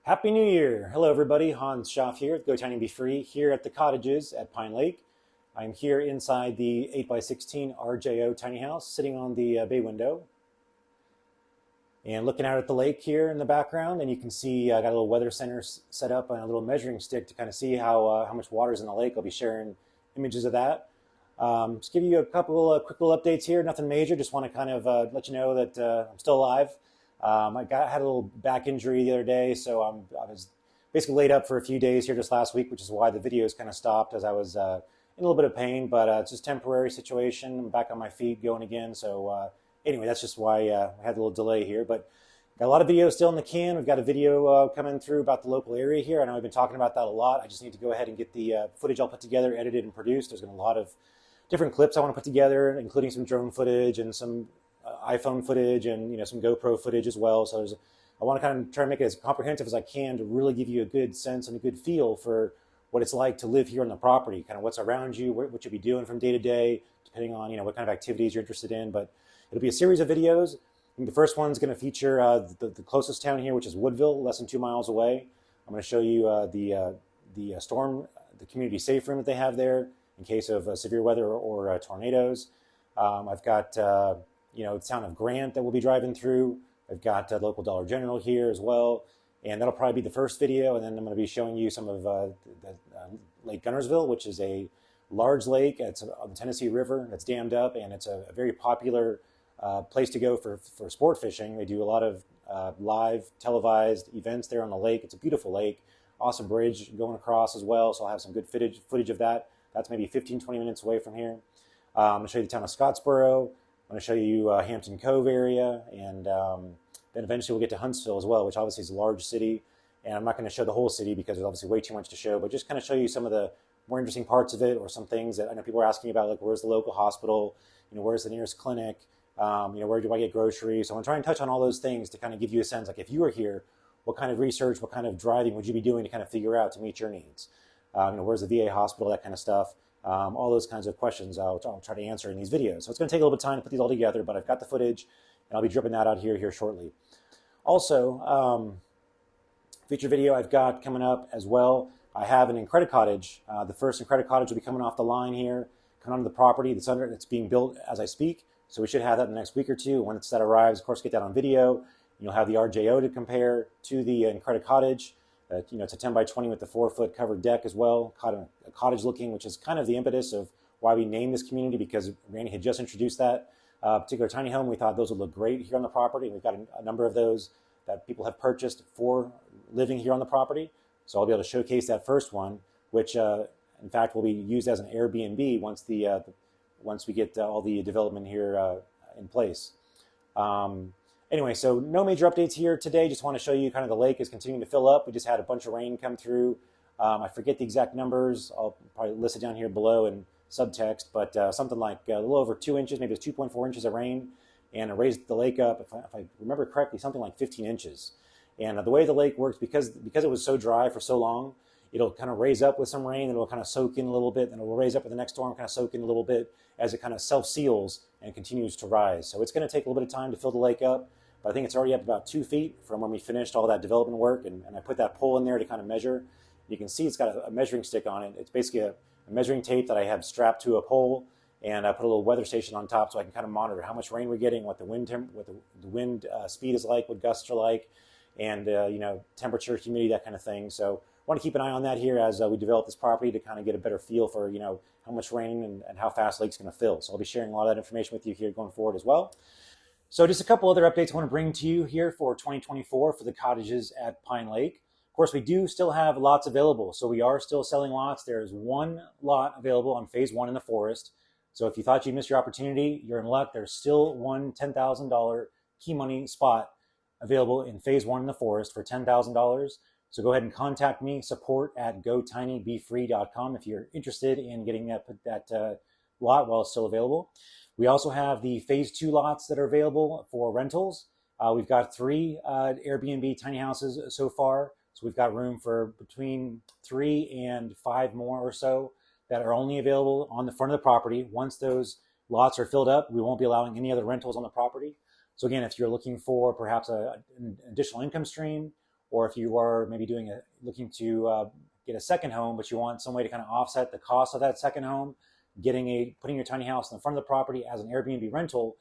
Happy New Year! Hello everybody, Hans Schaff here with GoTinyBeFree here at the Cottages at Pine Lake. I'm here inside the 8x16 RJO tiny house sitting on the bay window and looking out at the lake here in the background, and you can see I got a little weather center set up and a little measuring stick to kind of see how much water is in the lake. I'll be sharing images of that. Just give you a couple of quick little updates here, nothing major, just want to kind of let you know that I'm still alive. Had a little back injury the other day, so I was basically laid up for a few days here just last week, which is why the videos kind of stopped as I was in a little bit of pain, but it's just a temporary situation. I'm back on my feet going again, so anyway, that's just why I had a little delay here, but got a lot of videos still in the can. We've got a video coming through about the local area here. I know I've been talking about that a lot. I just need to go ahead and get the footage all put together, edited, and produced. There's been a lot of different clips I want to put together, including some drone footage and some iPhone footage and some GoPro footage as well. So I want to kind of try to make it as comprehensive as I can to really give you a good sense and a good feel for what it's like to live here on the property, kind of what's around you, what you'll be doing from day to day, depending on what kind of activities you're interested in. But it'll be a series of videos. And the first one's going to feature the closest town here, which is Woodville, less than 2 miles away. I'm going to show you the storm, the community safe room that they have there in case of severe weather or tornadoes. I've got the town of Grant that we'll be driving through. I've got local Dollar General here as well, and that'll probably be the first video. And then I'm going to be showing you some of Lake Gunnersville, which is a large lake. It's on the Tennessee River. It's dammed up, and it's a very popular place to go for sport fishing. They do a lot of live televised events there on the lake. It's a beautiful lake, awesome bridge going across as well. So I'll have some good footage of that. That's maybe 15-20 minutes away from here. I'm going to show you the town of Scottsboro. I'm going to show you Hampton Cove area, and then eventually we'll get to Huntsville as well, which obviously is a large city. And I'm not going to show the whole city because there's obviously way too much to show, but just kind of show you some of the more interesting parts of it, or some things that I know people are asking about, like where's the local hospital, where's the nearest clinic, where do I get groceries. So I'm going to try and touch on all those things to kind of give you a sense, like if you were here, what kind of research, what kind of driving would you be doing to kind of figure out to meet your needs? Where's the VA hospital, that kind of stuff. All those kinds of questions I'll try to answer in these videos. So it's going to take a little bit of time to put these all together, but I've got the footage, and I'll be dripping that out here shortly. Also, feature video I've got coming up as well. I have an Incredible Cottage. The first Incredible Cottage will be coming off the line here, coming onto the property that's being built as I speak. So we should have that in the next week or two. When that arrives, of course, get that on video. You'll have the RJO to compare to the Incredible Cottage. It's a 10 by 20 with the 4-foot covered deck as well, a cottage looking, which is kind of the impetus of why we named this community, because Randy had just introduced that particular tiny home. We thought those would look great here on the property. We've got a number of those that people have purchased for living here on the property. So I'll be able to showcase that first one, which in fact will be used as an Airbnb once we get all the development here in place. Anyway, so no major updates here today. Just want to show you kind of the lake is continuing to fill up. We just had a bunch of rain come through. I forget the exact numbers. I'll probably list it down here below in subtext, but something like a little over 2 inches, maybe it's 2.4 inches of rain, and it raised the lake up, if I remember correctly, something like 15 inches. And the way the lake works, because it was so dry for so long, it'll kind of raise up with some rain, and it'll kind of soak in a little bit, and it'll raise up with the next storm, kind of soak in a little bit as it kind of self-seals and continues to rise. So it's going to take a little bit of time to fill the lake up. But I think it's already up about 2 feet from when we finished all that development work, and I put that pole in there to kind of measure. You can see it's got a measuring stick on it. It's basically a measuring tape that I have strapped to a pole, and I put a little weather station on top so I can kind of monitor how much rain we're getting, what the wind speed is like, what gusts are like, and temperature, humidity, that kind of thing. So I want to keep an eye on that here as we develop this property to kind of get a better feel for how much rain and how fast the lake's going to fill. So I'll be sharing a lot of that information with you here going forward as well. So just a couple other updates I want to bring to you here for 2024 for the cottages at Pine Lake. Of course, we do still have lots available. So we are still selling lots. There's one lot available on phase 1 in the forest. So if you thought you missed your opportunity, you're in luck. There's still one $10,000 key money spot available in phase 1 in the forest for $10,000. So go ahead and contact me, support@GoTinyBeFree.com if you're interested in getting that lot while it's still available. We also have the phase 2 lots that are available for rentals. We've got 3 Airbnb tiny houses so far. So we've got room for between 3 and 5 more or so that are only available on the front of the property. Once those lots are filled up, we won't be allowing any other rentals on the property. So again, if you're looking for perhaps an additional income stream, or if you are maybe looking to get a second home, but you want some way to kind of offset the cost of that second home, putting your tiny house in the front of the property as an Airbnb rental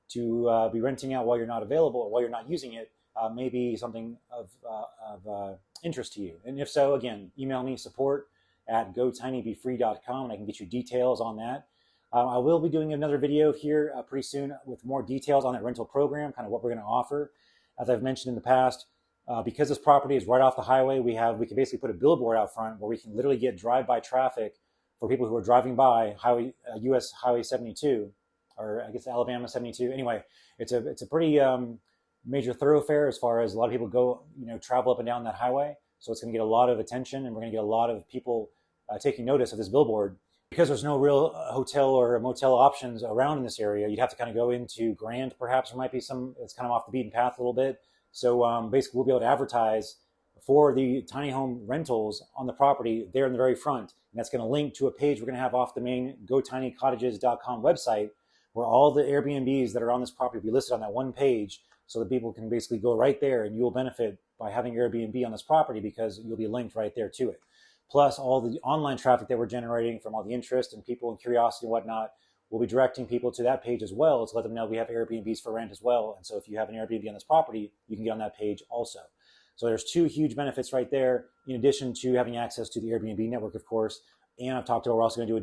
to be renting out while you're not available or while you're not using it may be something of interest to you. And if so, again, email me support@GoTinyBeFree.com and I can get you details on that. I will be doing another video here pretty soon with more details on that rental program, kind of what we're going to offer. As I've mentioned in the past, because this property is right off the highway, we can basically put a billboard out front where we can literally get drive-by traffic for people who are driving by US Highway 72, or I guess Alabama 72. Anyway, it's a pretty major thoroughfare as far as a lot of people go, travel up and down that highway. So it's going to get a lot of attention, and we're going to get a lot of people taking notice of this billboard. Because there's no real hotel or motel options around in this area, you'd have to kind of go into Grand, perhaps. There might be some, it's kind of off the beaten path a little bit. So basically, we'll be able to advertise for the tiny home rentals on the property there in the very front. And that's going to link to a page we're going to have off the main GoTinyCottages.com website, where all the Airbnbs that are on this property will be listed on that one page, so that people can basically go right there, and you will benefit by having Airbnb on this property because you'll be linked right there to it. Plus all the online traffic that we're generating from all the interest and people and curiosity and whatnot, we'll be directing people to that page as well to let them know we have Airbnbs for rent as well. And so if you have an Airbnb on this property, you can get on that page also. So there's two huge benefits right there, in addition to having access to the Airbnb network, of course. And I've talked about, we're also going to do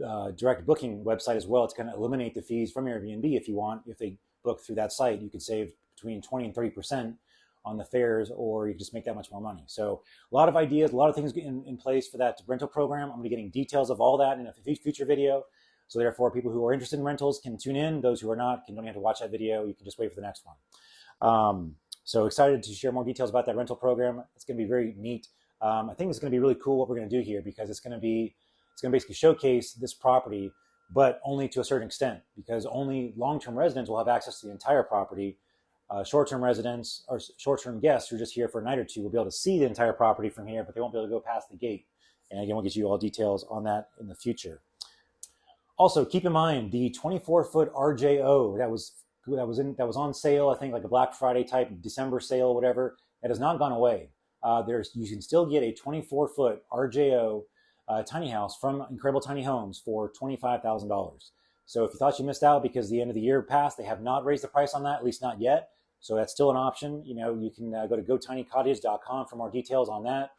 a direct booking website as well to kind of eliminate the fees from Airbnb if you want. If they book through that site, you could save between 20 and 30% on the fares, or you just make that much more money. So a lot of ideas, a lot of things in place for that rental program. I'm going to be getting details of all that in a future video. So therefore, people who are interested in rentals can tune in. Those who are not, don't have to watch that video. You can just wait for the next one. So excited to share more details about that rental program. It's going to be very neat. I think it's going to be really cool what we're going to do here, because it's going to basically showcase this property, but only to a certain extent, because only long-term residents will have access to the entire property. Short-term residents or short-term guests who are just here for a night or two will be able to see the entire property from here, but they won't be able to go past the gate. And again, we'll get you all details on that in the future. Also, keep in mind the 24-foot RJO that was on sale, I think like a Black Friday type December sale, whatever. That has not gone away. You can still get a 24-foot RJO tiny house from Incredible Tiny Homes for $25,000. So if you thought you missed out because the end of the year passed, they have not raised the price on that, at least not yet. So that's still an option. You can go to GoTinyCottages.com for more details on that.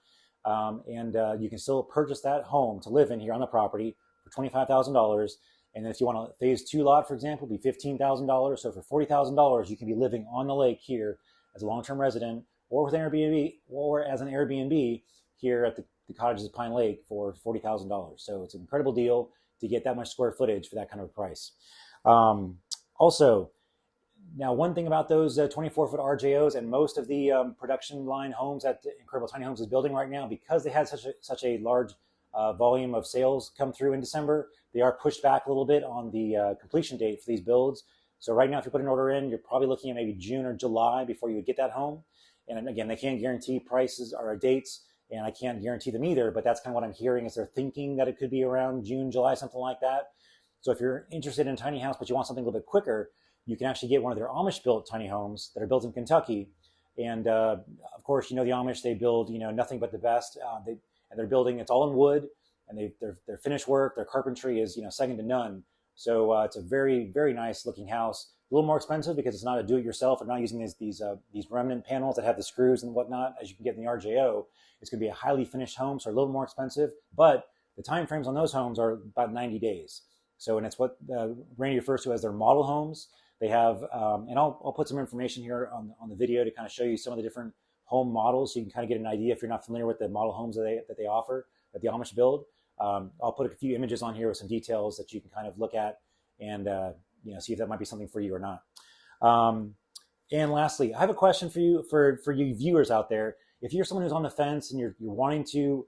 And you can still purchase that home to live in here on the property for $25,000. And then if you want a phase 2 lot, for example, it'd be $15,000. So for $40,000, you can be living on the lake here as a long-term resident, or with an Airbnb, or as an Airbnb here at the Cottages of Pine Lake for $40,000. So it's an incredible deal to get that much square footage for that kind of a price. Also, now one thing about those 24-foot RJOs and most of the production line homes that Incredible Tiny Homes is building right now, because they had such a large volume of sales come through in December, they are pushed back a little bit on the completion date for these builds. So right now, if you put an order in, you're probably looking at maybe June or July before you would get that home. And again, they can't guarantee prices or dates, and I can't guarantee them either, but that's kind of what I'm hearing is they're thinking that it could be around June, July, something like that. So if you're interested in a tiny house, but you want something a little bit quicker, you can actually get one of their Amish-built tiny homes that are built in Kentucky. And of course, the Amish, they build, nothing but the best. And they're building, it's all in wood, and their finished work, their carpentry is, second to none. So it's a very, very nice looking house. A little more expensive because it's not a do-it-yourself. They're not using these remnant panels that have the screws and whatnot, as you can get in the RJO. It's going to be a highly finished home, so a little more expensive. But the time frames on those homes are about 90 days. So, and it's what Randy refers to as their model homes. They have, and I'll put some information here on the video to kind of show you some of the different home models, so you can kind of get an idea if you're not familiar with the model homes that they offer, that the Amish build. I'll put a few images on here with some details that you can kind of look at and see if that might be something for you or not. And lastly, I have a question for you, for you viewers out there. If you're someone who's on the fence and you're wanting to,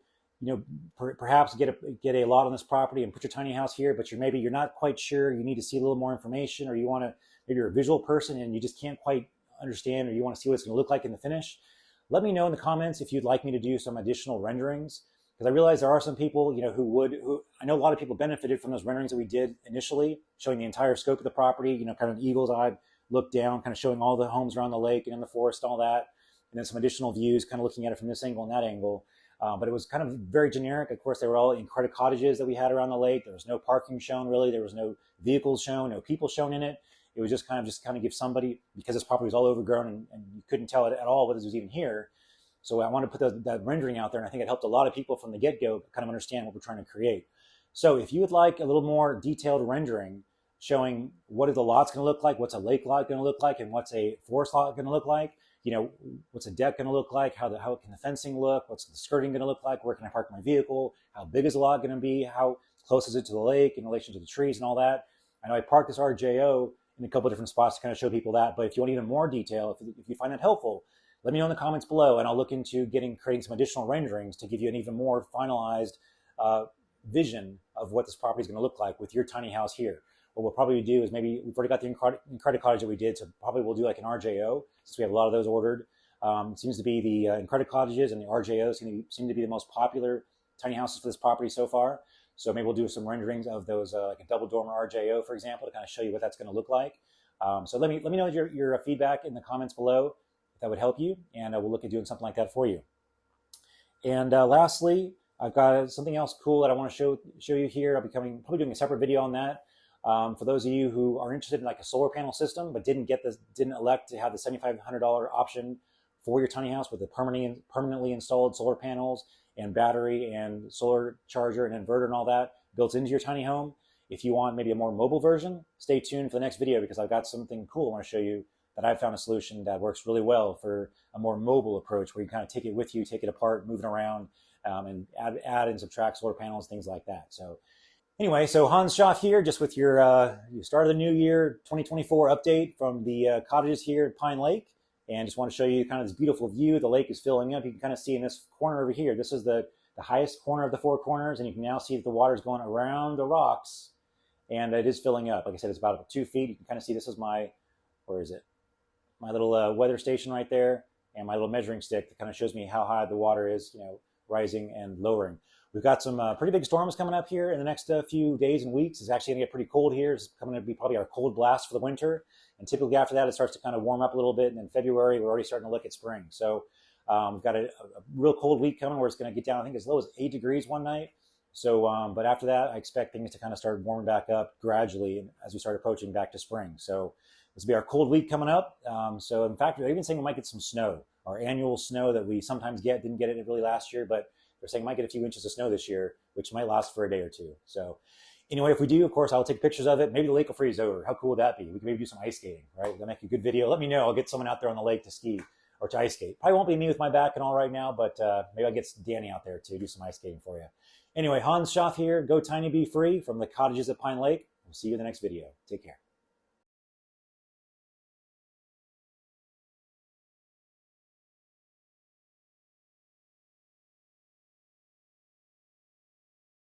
perhaps get a lot on this property and put your tiny house here, but you're not quite sure, you need to see a little more information, or you want to, maybe you're a visual person and you just can't quite understand, or you want to see what it's going to look like in the finish, let me know in the comments if you'd like me to do some additional renderings. Because I realize there are some people, who I know a lot of people benefited from those renderings that we did initially, showing the entire scope of the property, kind of an eagle's eye look down, kind of showing all the homes around the lake and in the forest and all that. and then some additional views, kind of looking at it from this angle and that angle. But it was kind of very generic. Of course, they were all in credit cottages that we had around the lake. There was no parking shown, really. There was no vehicles shown, no people shown in it. It was just kind of give somebody, because this property was all overgrown and you couldn't tell it at all whether it was even here. So I wanted to put that rendering out there, and I think it helped a lot of people from the get-go kind of understand what we're trying to create. So if you would like a little more detailed rendering showing what the lot's going to look like, what's a lake lot going to look like, and what's a forest lot going to look like, what's a deck going to look like, how can the fencing look, what's the skirting going to look like, where can I park my vehicle, how big is the lot going to be, how close is it to the lake in relation to the trees and all that. I know I parked this RJO in a couple of different spots to kind of show people that, but if you want even more detail, if you find that helpful, let me know in the comments below, and I'll look into creating some additional renderings to give you an even more finalized vision of what this property is going to look like with your tiny house here. What we'll probably do is, maybe we've already got the in-credit cottage that we did, so probably we'll do like an RJO, since we have a lot of those ordered. It seems to be the in-credit cottages and the RJOs seem to be the most popular tiny houses for this property so far. So maybe we'll do some renderings of those, like a double dormer RJO, for example, to kind of show you what that's going to look like. So let me know your feedback in the comments below, if that would help you, and we'll look at doing something like that for you. And lastly, I've got something else cool that I want to show you here. I'll be probably doing a separate video on that. For those of you who are interested in like a solar panel system, but didn't elect to have the $7,500 option for your tiny house with the permanently installed solar panels and battery and solar charger and inverter and all that built into your tiny home. If you want maybe a more mobile version, stay tuned for the next video, because I've got something cool I want to show you that I've found a solution that works really well for a more mobile approach, where you kind of take it with you, take it apart, move it around, and add and subtract solar panels, things like that. So anyway, so Hans Schaff here, just with your start of the new year 2024 update from the cottages here at Pine Lake, and just want to show you kind of this beautiful view. The lake is filling up. You can kind of see in this corner over here, this is the highest corner of the four corners, and you can now see that the water is going around the rocks, and it is filling up. Like I said, it's about 2 feet. You can kind of see this is my little weather station right there, and my little measuring stick that kind of shows me how high the water is, rising and lowering. We've got some pretty big storms coming up here in the next few days and weeks. It's actually going to get pretty cold here. It's coming to be probably our cold blast for the winter. And typically after that, it starts to kind of warm up a little bit. And in February, we're already starting to look at spring. So we've got a real cold week coming where it's going to get down, I think, as low as 8 degrees one night. So, but after that, I expect things to kind of start warming back up gradually as we start approaching back to spring. So this will be our cold week coming up. So in fact, they're even saying we might get some snow. Our annual snow that we sometimes get, didn't get it really last year, but they're saying we might get a few inches of snow this year, which might last for a day or two. So anyway, if we do, of course, I'll take pictures of it. Maybe the lake will freeze over. How cool would that be? We can maybe do some ice skating, right? That'll make a good video. Let me know. I'll get someone out there on the lake to ski or to ice skate. Probably won't be me with my back and all right now, but maybe I'll get Danny out there to do some ice skating for you. Anyway, Hans Schaff here, GoTinyBeFree from the Cottages at Pine Lake. We'll see you in the next video. Take care.